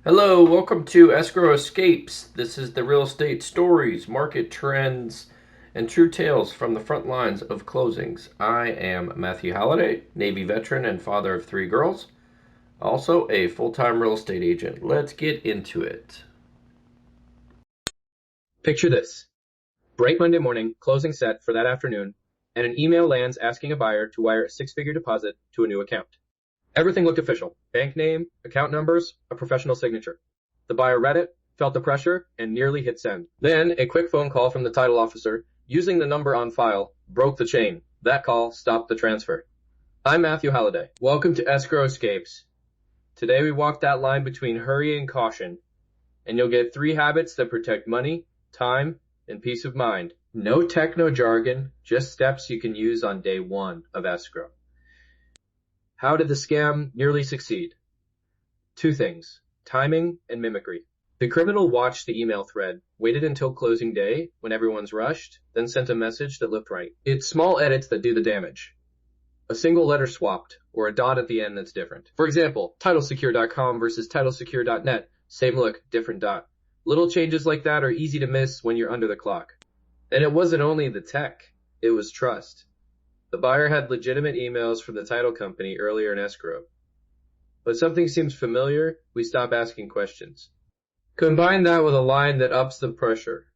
Hello, welcome to Escrow Escapes. This is the real estate stories, market trends, and true tales from the front lines of closings. I am Matthew Halliday, Navy veteran and father of three girls, also a full time real estate agent. Let's get into it. Picture this. Bright Monday morning, closing set for that afternoon, and an email lands asking a buyer to wire a six-figure deposit to a new account. Everything looked official. Bank name, account numbers, a professional signature. The buyer read it, felt the pressure, and nearly hit send. Then, a quick phone call from the title officer, using the number on file, broke the chain. That call stopped the transfer. I'm Matthew Halliday. Welcome to Escrow Escapes. Today we walk that line between hurry and caution, and you'll get 3 habits that protect money, time, and peace of mind. No techno jargon, just steps you can use on day 1 of escrow. How did the scam nearly succeed? 2 things, timing and mimicry. The criminal watched the email thread, waited until closing day when everyone's rushed, then sent a message that looked right. It's small edits that do the damage. A single letter swapped, or a dot at the end that's different. For example, titlesecure.com versus titlesecure.net. Same look, different dot. Little changes like that are easy to miss when you're under the clock. And it wasn't only the tech, it was trust. The buyer had legitimate emails from the title company earlier in escrow. But something seems familiar, we stop asking questions. Combine that with a line that ups the pressure.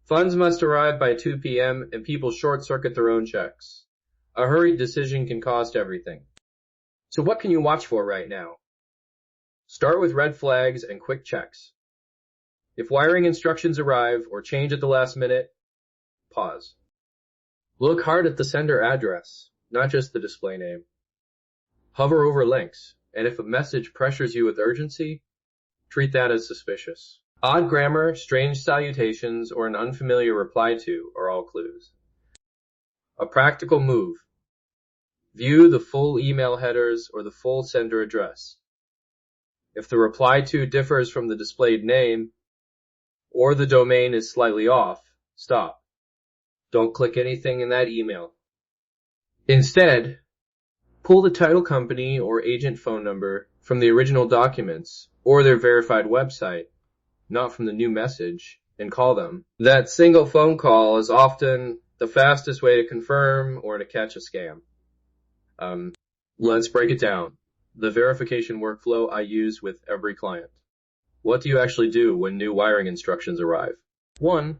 Funds must arrive by 2 p.m. and people short-circuit their own checks. A hurried decision can cost everything. So what can you watch for right now? Start with red flags and quick checks. If wiring instructions arrive or change at the last minute, pause. Look hard at the sender address, not just the display name. Hover over links, and if a message pressures you with urgency, treat that as suspicious. Odd grammar, strange salutations, or an unfamiliar reply to are all clues. A practical move. View the full email headers or the full sender address. If the reply to differs from the displayed name, or the domain is slightly off, stop. Don't click anything in that email. Instead, pull the title company or agent phone number from the original documents or their verified website, not from the new message, and call them. That single phone call is often the fastest way to confirm or to catch a scam. Let's break it down. The verification workflow I use with every client. What do you actually do when new wiring instructions arrive? 1.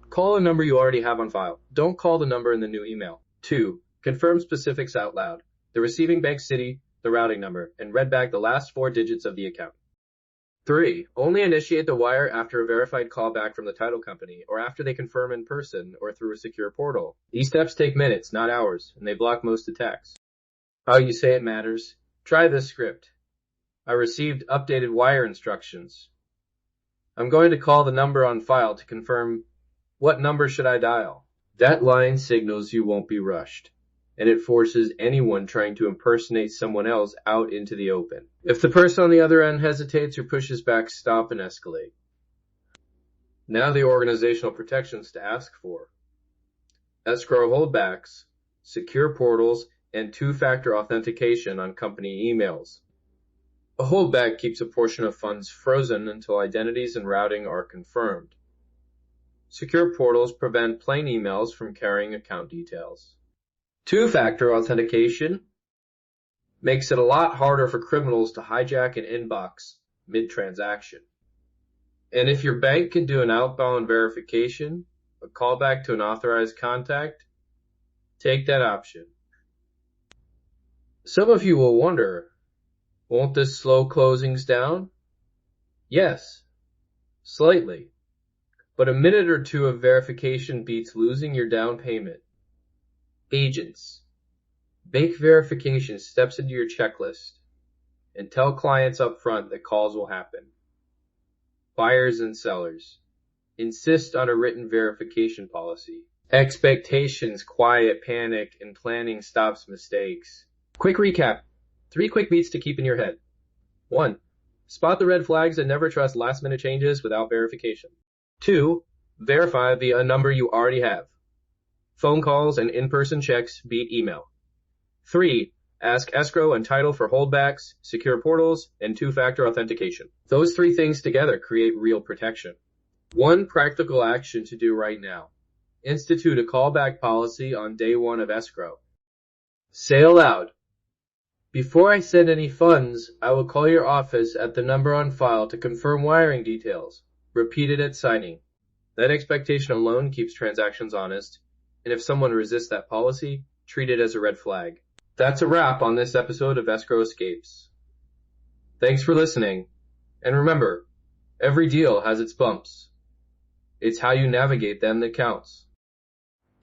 Call a number you already have on file. Don't call the number in the new email. 2. Confirm specifics out loud. The receiving bank city, the routing number, and read back the last 4 digits of the account. 3. Only initiate the wire after a verified callback from the title company or after they confirm in person or through a secure portal. These steps take minutes, not hours, and they block most attacks. How you say it matters. Try this script. I received updated wire instructions. I'm going to call the number on file to confirm what number should I dial. That line signals you won't be rushed, and it forces anyone trying to impersonate someone else out into the open. If the person on the other end hesitates or pushes back, stop and escalate. Now the organizational protections to ask for. Escrow holdbacks, secure portals, and 2-factor authentication on company emails. A holdback keeps a portion of funds frozen until identities and routing are confirmed. Secure portals prevent plain emails from carrying account details. 2-factor authentication makes it a lot harder for criminals to hijack an inbox mid-transaction. And if your bank can do an outbound verification, a callback to an authorized contact, take that option. Some of you will wonder, won't this slow closings down? Yes, slightly. But a minute or 2 of verification beats losing your down payment. Agents, bake verification steps into your checklist and tell clients up front that calls will happen. Buyers and sellers, insist on a written verification policy. Expectations quiet panic and planning stops mistakes. Quick recap. 3 quick beats to keep in your head. 1. Spot the red flags and never trust last-minute changes without verification. 2. Verify via a number you already have. Phone calls and in-person checks beat email. 3. Ask Escrow and Title for holdbacks, secure portals, and two-factor authentication. Those three things together create real protection. One practical action to do right now. Institute a callback policy on day one of Escrow. Say aloud, "Before I send any funds, I will call your office at the number on file to confirm wiring details. Repeat it at signing." That expectation alone keeps transactions honest, and if someone resists that policy, treat it as a red flag. That's a wrap on this episode of Escrow Escapes. Thanks for listening, and remember, every deal has its bumps. It's how you navigate them that counts.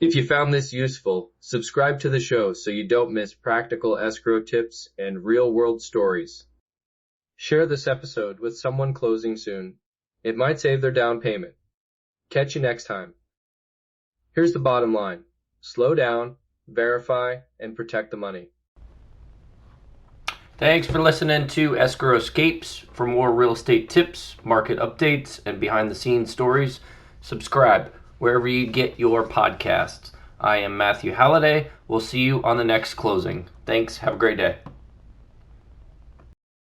If you found this useful, subscribe to the show so you don't miss practical escrow tips and real-world stories. Share this episode with someone closing soon. It might save their down payment. Catch you next time. Here's the bottom line. Slow down, verify, and protect the money. Thanks for listening to Escrow Escapes. For more real estate tips, market updates, and behind-the-scenes stories, subscribe wherever you get your podcasts. I am Matthew Halliday. We'll see you on the next closing. Thanks. Have a great day.